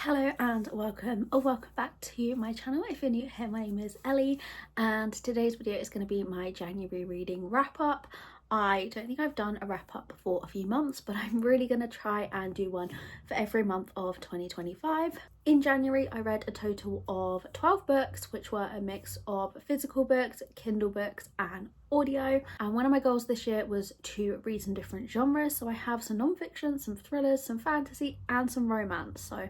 Hello and welcome back to my channel. If you're new here, my name is Ellie and today's video is going to be my January reading wrap up. I don't think I've done a wrap up for a few months, but I'm really going to try and do one for every month of 2025. In January, I read a total of 12 books, which were a mix of physical books, Kindle books and audio. And one of my goals this year was to read some different genres. So I have some non-fiction, some thrillers, some fantasy and some romance. So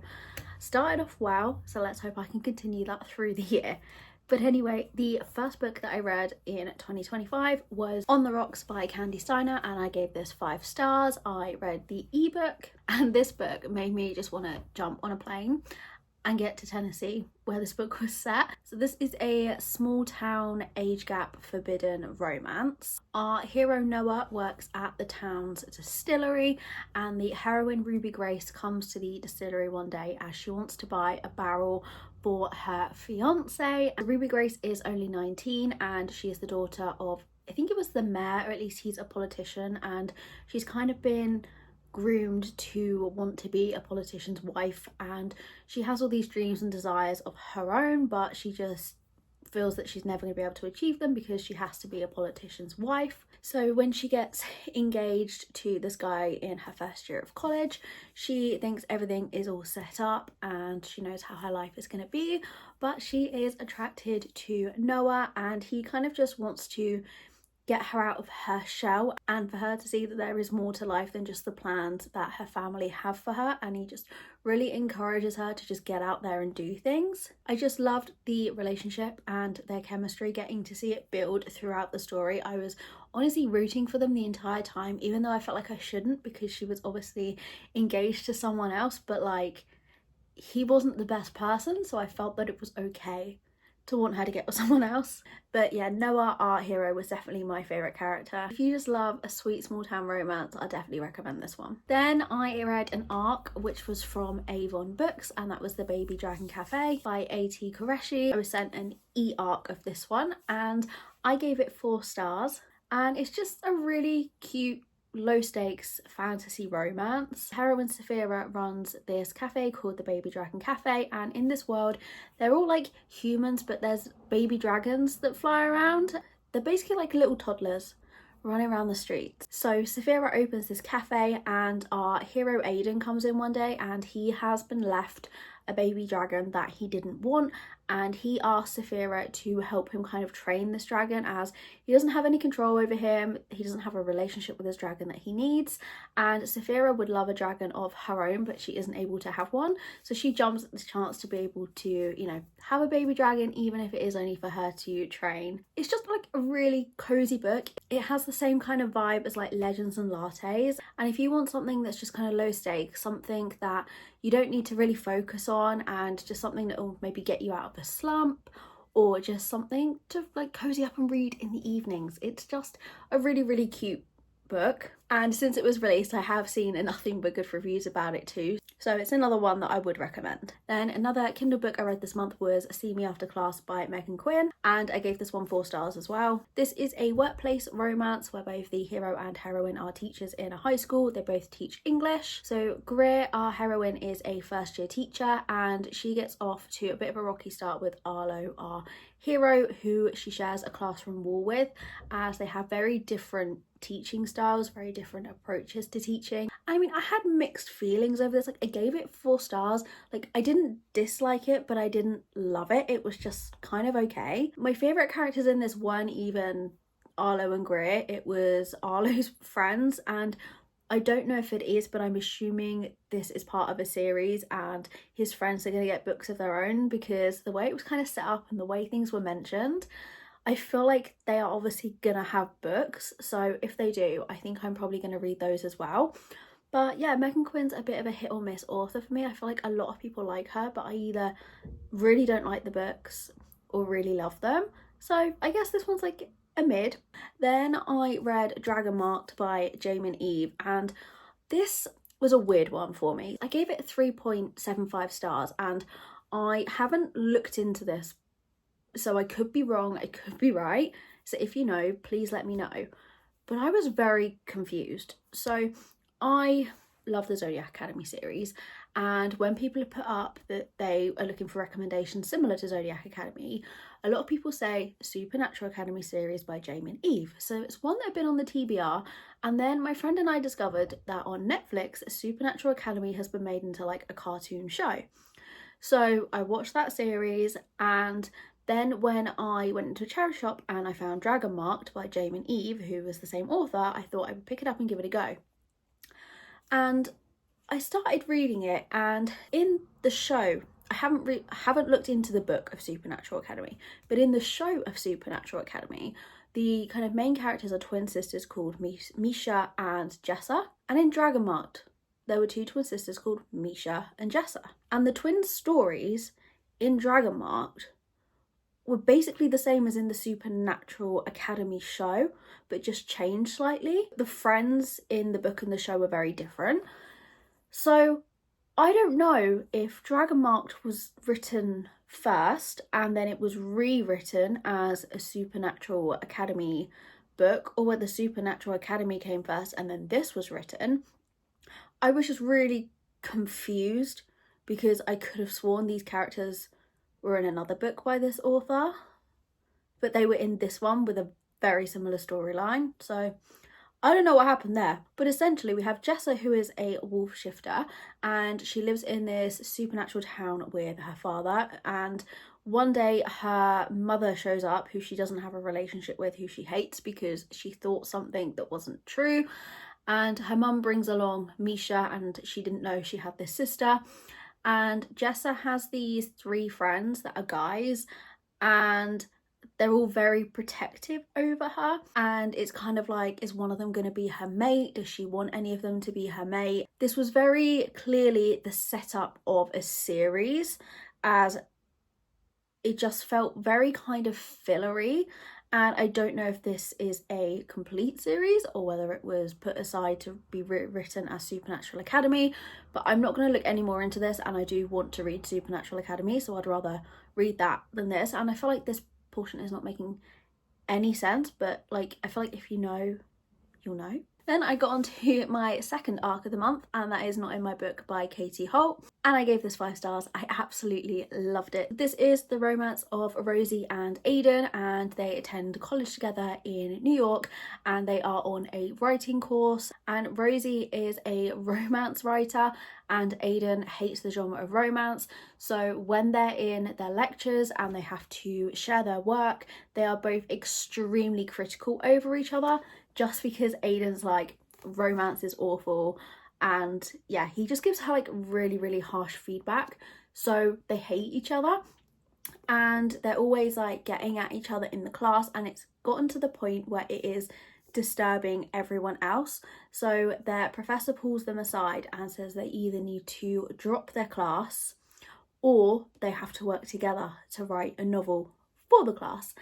started off well, so let's hope I can continue that through the year. But anyway, the first book that I read in 2025 was On the Rocks by Candy Steiner, and I gave this 5 stars. I read the ebook, and this book made me just want to jump on a plane and get to Tennessee, where this book was set. So this is a small town age gap forbidden romance. Our hero Noah works at the town's distillery, and the heroine Ruby Grace comes to the distillery one day as she wants to buy a barrel for her fiance. Ruby Grace is only 19 and she is the daughter of, I think it was the mayor, or at least he's a politician, and she's kind of been groomed to want to be a politician's wife, and she has all these dreams and desires of her own, but she just feels that she's never going to be able to achieve them because she has to be a politician's wife. So when she gets engaged to this guy in her first year of college, she thinks everything is all set up and she knows how her life is going to be, but she is attracted to Noah and he kind of just wants to get her out of her shell and for her to see that there is more to life than just the plans that her family have for her, and he just really encourages her to just get out there and do things. I just loved the relationship and their chemistry, getting to see it build throughout the story. I was honestly rooting for them the entire time, even though I felt like I shouldn't because she was obviously engaged to someone else, but like he wasn't the best person, so I felt that it was okay to want her to get with someone else. But yeah, Noah, our hero, was definitely my favourite character. If you just love a sweet small town romance, I definitely recommend this one. Then I read an ARC which was from Avon Books, and that was The Baby Dragon Cafe by A.T. Qureshi. I was sent an e-ARC of this one and I gave it 4 stars, and it's just a really cute low stakes fantasy romance. Heroine Saphira runs this cafe called the Baby Dragon Cafe, and in this world they're all like humans, but there's baby dragons that fly around. They're basically like little toddlers running around the streets. So Saphira opens this cafe and our hero Aiden comes in one day and he has been left a baby dragon that he didn't want, and he asks Saphira to help him kind of train this dragon as he doesn't have any control over him, he doesn't have a relationship with his dragon that he needs, and Saphira would love a dragon of her own but she isn't able to have one, so she jumps at this chance to be able to, you know, have a baby dragon even if it is only for her to train. It's just like a really cozy book. It has the same kind of vibe as like Legends and Lattes, and if you want something that's just kind of low stakes, something that you don't need to really focus on, and just something that will maybe get you out of a slump, or just something to like cozy up and read in the evenings, it's just a really cute book. And since it was released, I have seen nothing but good reviews about it too, so it's another one that I would recommend. Then another Kindle book I read this month was See Me After Class by Megan Quinn, and I gave this one 4 stars as well. This is a workplace romance where both the hero and heroine are teachers in a high school. They both teach English. So Greer, our heroine, is a first year teacher and she gets off to a bit of a rocky start with Arlo, our hero, who she shares a classroom wall with, as they have very different teaching styles, very different approaches to teaching. I mean, I had mixed feelings over this. Like, I gave it 4 stars. Like, I didn't dislike it, but I didn't love it. It was just kind of okay. My favourite characters in this weren't even Arlo and Greer. It was Arlo's friends, and I don't know if it is, but I'm assuming this is part of a series and his friends are going to get books of their own, because the way it was kind of set up and the way things were mentioned, I feel like they are obviously gonna have books, so if they do, I think I'm probably gonna read those as well. But yeah, Megan Quinn's a bit of a hit or miss author for me. I feel like a lot of people like her, but I either really don't like the books or really love them. So I guess this one's like a mid. Then I read Dragon Marked by Jamin Eve, and this was a weird one for me. I gave it 3.75 stars, and I haven't looked into this, so I could be wrong, I could be right. So if you know, please let me know. But I was very confused. So I love the Zodiac Academy series, And when people have put up that they are looking for recommendations similar to Zodiac Academy, a lot of people say Supernatural Academy series by Jamie and Eve. So it's one that had been on the TBR, and then my friend and I discovered that on Netflix, Supernatural Academy has been made into like a cartoon show. So I watched that series, and then when I went into a charity shop and I found Dragon Marked by Jamie and Eve, who was the same author, I thought I would pick it up and give it a go. And I started reading it, and in the show, I haven't looked into the book of Supernatural Academy, but in the show of Supernatural Academy, the kind of main characters are twin sisters called Misha and Jessa. And in Dragon Marked, there were two twin sisters called Misha and Jessa. And the twin stories in Dragon Marked were basically the same as in the Supernatural Academy show, but just changed slightly. The friends in the book and the show were very different. So I don't know if Dragon Marked was written first and then it was rewritten as a Supernatural Academy book, or whether Supernatural Academy came first and then this was written. I was just really confused because I could have sworn these characters were in another book by this author, but they were in this one with a very similar storyline. So I don't know what happened there, but essentially we have Jessa, who is a wolf shifter, and she lives in this supernatural town with her father. And one day her mother shows up, who she doesn't have a relationship with, who she hates because she thought something that wasn't true. And her mum brings along Misha, and she didn't know she had this sister. And Jessa has these three friends that are guys, and they're all very protective over her. And it's kind of like, is one of them going to be her mate? Does she want any of them to be her mate? This was very clearly the setup of a series, as it just felt very kind of fillery. And I don't know if this is a complete series or whether it was put aside to be written as Supernatural Academy, but I'm not going to look any more into this, and I do want to read Supernatural Academy, so I'd rather read that than this. And I feel like this portion is not making any sense, but like, I feel like if you know, you'll know. Then I got on to my second arc of the month, and that is Not in My Book by Katie Holt, and I gave this 5 stars. I absolutely loved it. This is the romance of Rosie and Aiden, and they attend college together in New York, and they are on a writing course. And Rosie is a romance writer and Aiden hates the genre of romance. So when they're in their lectures and they have to share their work, they are both extremely critical over each other, just because Aiden's like, romance is awful, and yeah, he just gives her like really harsh feedback. So they hate each other, and they're always like getting at each other in the class, and it's gotten to the point where it is disturbing everyone else. So their professor pulls them aside and says they either need to drop their class or they have to work together to write a novel for the class.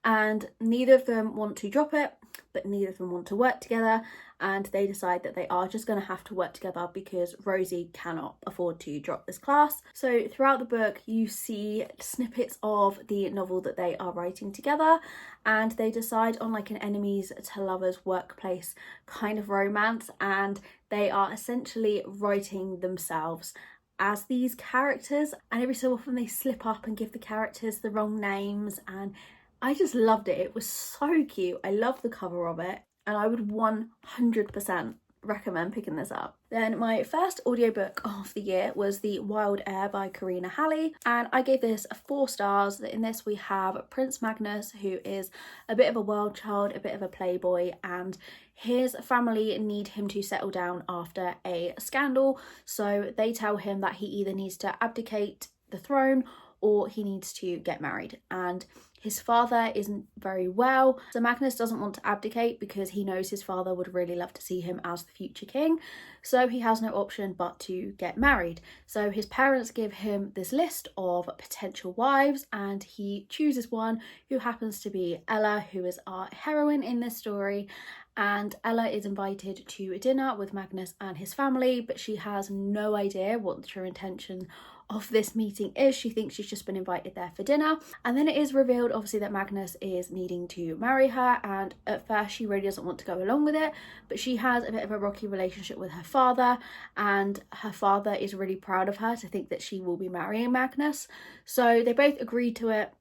And neither of them want to drop it, but neither of them want to work together, and they decide that they are just going to have to work together because Rosie cannot afford to drop this class. So throughout the book you see snippets of the novel that they are writing together, and they decide on like an enemies to lovers workplace kind of romance, and they are essentially writing themselves as these characters, and every so often they slip up and give the characters the wrong names, and I just loved it. It was so cute. I love the cover of it, and I would 100% recommend picking this up. Then my first audiobook of the year was The Wild Air by Karina Halley, and I gave this 4 stars. In this we have Prince Magnus, who is a bit of a wild child, a bit of a playboy, and his family need him to settle down after a scandal. So they tell him that he either needs to abdicate the throne or he needs to get married, and his father isn't very well, so Magnus doesn't want to abdicate because he knows his father would really love to see him as the future king, so he has no option but to get married. So his parents give him this list of potential wives, and he chooses one who happens to be Ella, who is our heroine in this story. And Ella is invited to a dinner with Magnus and his family, but she has no idea what the true intention of this meeting is. She thinks she's just been invited there for dinner. And then it is revealed, obviously, that Magnus is needing to marry her, and at first she really doesn't want to go along with it, but she has a bit of a rocky relationship with her father, and her father is really proud of her to think that she will be marrying Magnus. So they both agree to it,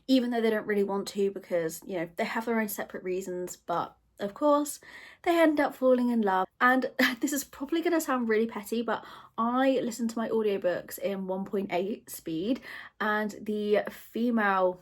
even though they don't really want to, because, you know, they have their own separate reasons. But of course they end up falling in love. And this is probably going to sound really petty, but I listen to my audiobooks in 1.8 speed, and the female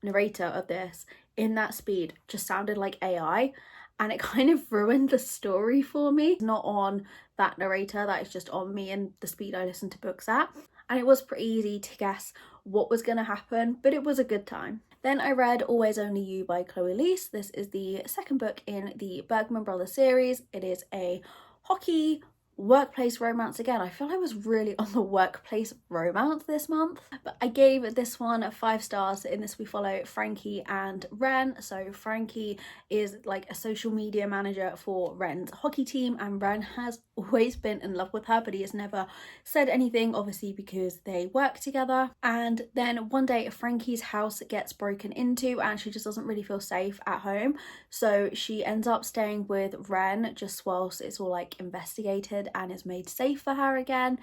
narrator of this in that speed just sounded like AI, and it kind of ruined the story for me. Not on that narrator, that is just on me and the speed I listen to books at. And it was pretty easy to guess what was going to happen, but it was a good time. Then I read Always Only You by Chloe Leese. This is the second book in the Bergman Brothers series. It is a hockey workplace romance. Again, I feel I was really on the workplace romance this month, but I gave this one 5 stars. In this we follow Frankie and Ren. So Frankie is like a social media manager for Ren's hockey team, and Ren has always been in love with her, but he has never said anything, obviously because they work together. And then one day Frankie's house gets broken into and she just doesn't really feel safe at home, so she ends up staying with Ren just whilst it's all like investigated and is made safe for her again.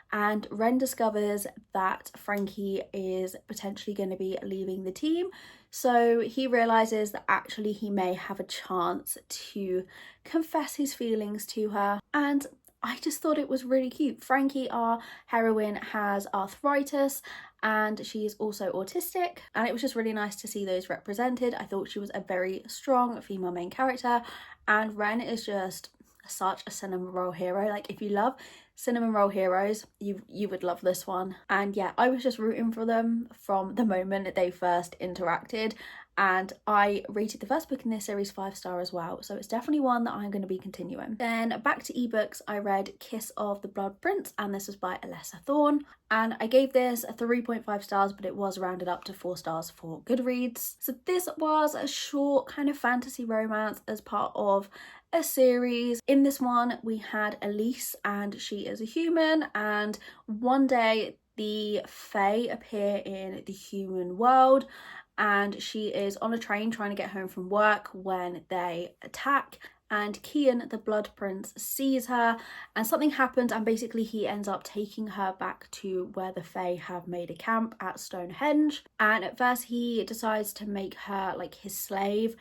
And Ren discovers that Frankie is potentially going to be leaving the team, so he realizes that actually he may have a chance to confess his feelings to her. And I just thought it was really cute. Frankie, our heroine, has arthritis and she's also autistic, and it was just really nice to see those represented. I thought she was a very strong female main character, and Ren is just such a cinnamon roll hero. Like, if you love cinnamon roll heroes, you would love this one. And yeah, I was just rooting for them from the moment they first interacted, and I rated the first book in this series 5 star as well, so it's definitely one that I'm going to be continuing. Then back to ebooks, I read Kiss of the Blood Prince, and this was by Alessa Thorne, and I gave this a 3.5 stars, but it was rounded up to 4 stars for Goodreads. So this was a short kind of fantasy romance as part of a series. In this one we had Elise, and she is a human, and one day the Fae appear in the human world, and she is on a train trying to get home from work when they attack, and Kian the Blood Prince sees her, and something happens, and basically he ends up taking her back to where the Fae have made a camp at Stonehenge. And at first he decides to make her like his slave,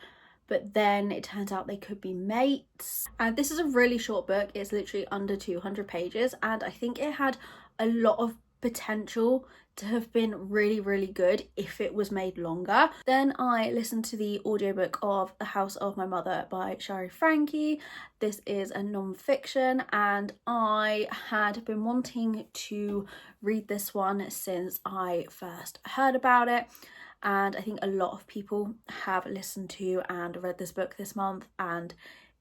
but then it turns out they could be mates. And this is a really short book, it's literally under 200 pages, and I think it had a lot of potential to have been really, really good if it was made longer. Then I listened to the audiobook of The House of My Mother by Shari Frankie. This is a non-fiction, and I had been wanting to read this one since I first heard about it, and I think a lot of people have listened to and read this book this month, and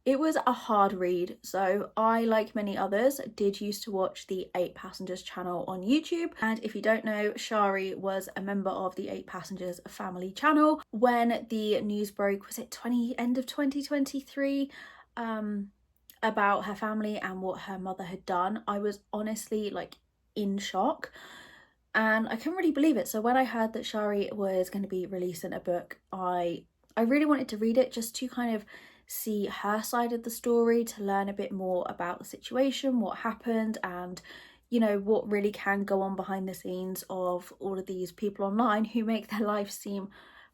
it was a hard read. So I, like many others, did used to watch the 8 Passengers channel on YouTube, and if you don't know, Shari was a member of the 8 Passengers family channel when the news broke, was it end of 2023, about her family and what her mother had done. I was honestly like in shock, and I couldn't really believe it. So when I heard that Shari was going to be releasing a book, I really wanted to read it just to kind of see her side of the story, to learn a bit more about the situation, what happened, and you know, what really can go on behind the scenes of all of these people online who make their life seem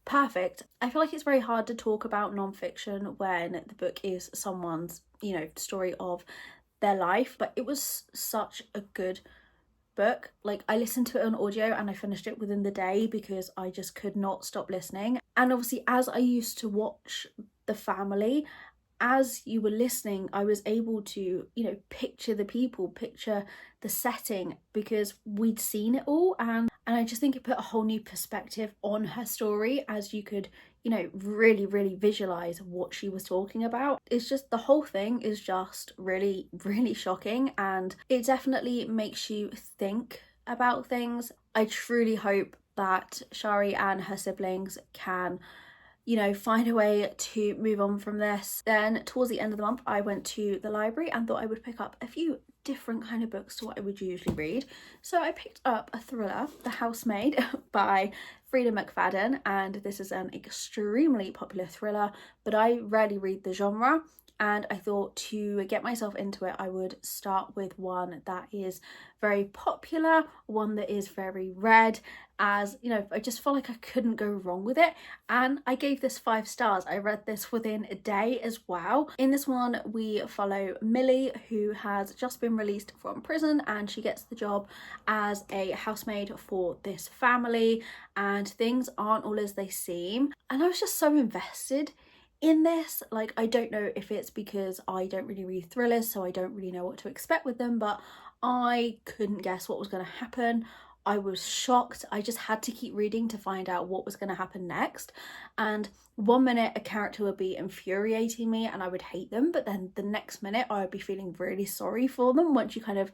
perfect. I feel like it's very hard to talk about non-fiction when the book is someone's, you know, story of their life, but it was such a good book. Like, I listened to it on audio and I finished it within the day because I just could not stop listening. And obviously, as I used to watch the family, as you were listening, I was able to, you know, picture the people, picture the setting, because we'd seen it all, and I just think it put a whole new perspective on her story, as you could, you know, really visualize what she was talking about. It's just, the whole thing is just really shocking, and it definitely makes you think about things. I truly hope that Shari and her siblings can, you know, find a way to move on from this. Then towards the end of the month, I went to the library and thought I would pick up a few different kind of books to what I would usually read. So I picked up a thriller, The Housemaid by Frida McFadden, and this is an extremely popular thriller, but I rarely read the genre. And I thought to get myself into it, I would start with one that is very popular, one that is very read, as you know, I just felt like I couldn't go wrong with it. And I gave this 5 stars. I read this within a day as well. In this one, we follow Millie, who has just been released from prison, and she gets the job as a housemaid for this family, and things aren't all as they seem. And I was just so invested in this. Like, I don't know if it's because I don't really read thrillers, so I don't really know what to expect with them, but I couldn't guess what was going to happen. I was shocked. I just had to keep reading to find out what was going to happen next. And one minute a character would be infuriating me and I would hate them, but then the next minute I would be feeling really sorry for them once you kind of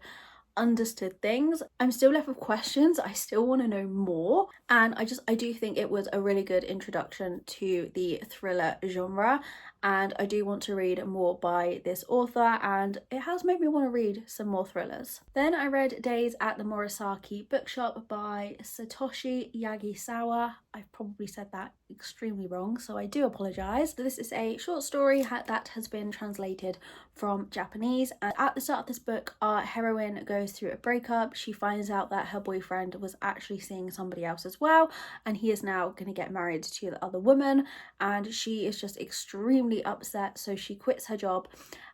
understood things. I'm still left with questions. I still want to know more, and I do think it was a really good introduction to the thriller genre, and I do want to read more by this author, and it has made me want to read some more thrillers. Then I read Days at the Murasaki Bookshop by Satoshi Yagisawa. I've probably said that extremely wrong, so I do apologise. This is a short story that has been translated from Japanese, and at the start of this book, our heroine goes through a breakup. She finds out that her boyfriend was actually seeing somebody else as well, and he is now going to get married to the other woman, and she is just extremely upset, so she quits her job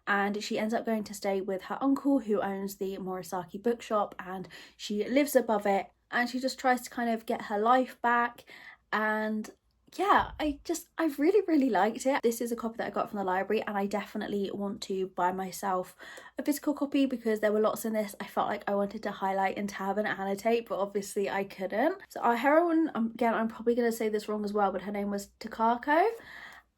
and she ends up going to stay with her uncle, who owns the Murasaki bookshop, and she lives above it, and she just tries to kind of get her life back. And yeah, I really liked it. This is a copy that I got from the library, and I definitely want to buy myself a physical copy because there were lots in this I felt like I wanted to highlight and tab and annotate, but obviously I couldn't. So our heroine, again, I'm probably going to say this wrong as well, but her name was Takako,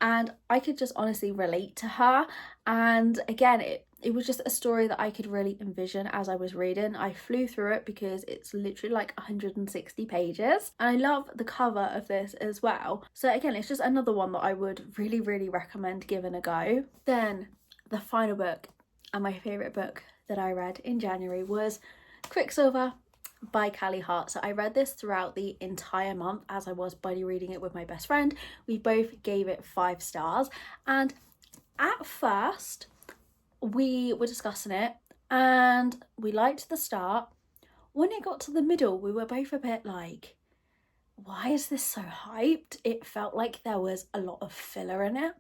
and I could just honestly relate to her. And again, it was just a story that I could really envision as I was reading. I flew through it because it's literally like 160 pages. And I love the cover of this as well. So again, it's just another one that I would really recommend giving a go. Then the final book, and my favourite book that I read in January, was Quicksilver by Callie Hart. So I read this throughout the entire month as I was buddy reading it with my best friend. We both gave it 5 stars, and at first we were discussing it and we liked the start. When it got to the middle, we were both a bit like, why is this so hyped? It felt like there was a lot of filler in it.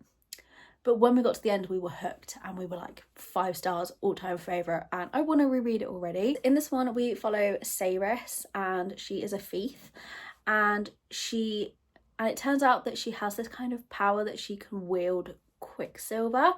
But when we got to the end, we were hooked and we were like 5 stars, all-time favourite, and I want to reread it already. In this one, we follow Saris, and she is a thief, and it turns out that she has this kind of power that she can wield Quicksilver,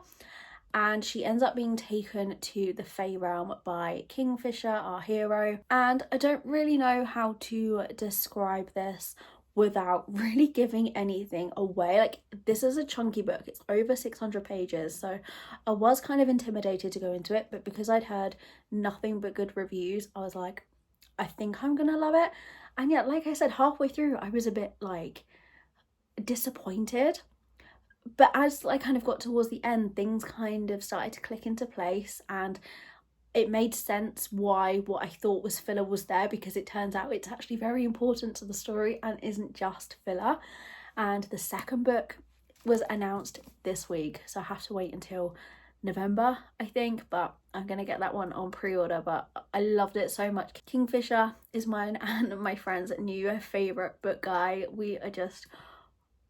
and she ends up being taken to the Fey realm by Kingfisher, our hero. And I don't really know how to describe this without really giving anything away. Like, this is a chunky book, it's over 600 pages, so I was kind of intimidated to go into it, but because I'd heard nothing but good reviews, I was like, I think I'm gonna love it. And yet, like I said, halfway through I was a bit like disappointed, but as I kind of got towards the end, things kind of started to click into place, and it made sense why what I thought was filler was there, because it turns out it's actually very important to the story and isn't just filler. And the second book was announced this week, so I have to wait until November, I think, but I'm gonna get that one on pre-order. But I loved it so much. Kingfisher is mine and my friend's new favourite book guy. We are just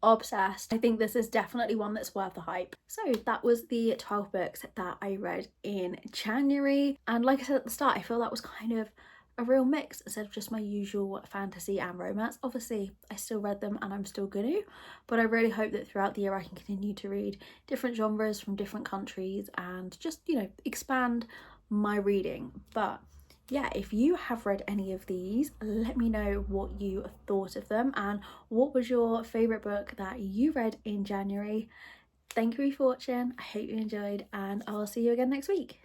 obsessed. I think this is definitely one that's worth the hype. So that was the 12 books that I read in January, and like I said at the start, I feel that was kind of a real mix instead of just my usual fantasy and romance. Obviously I still read them and I'm still gonna, but I really hope that throughout the year I can continue to read different genres from different countries and just, you know, expand my reading. But yeah, if you have read any of these, let me know what you thought of them and what was your favourite book that you read in January. Thank you for watching, I hope you enjoyed, and I'll see you again next week.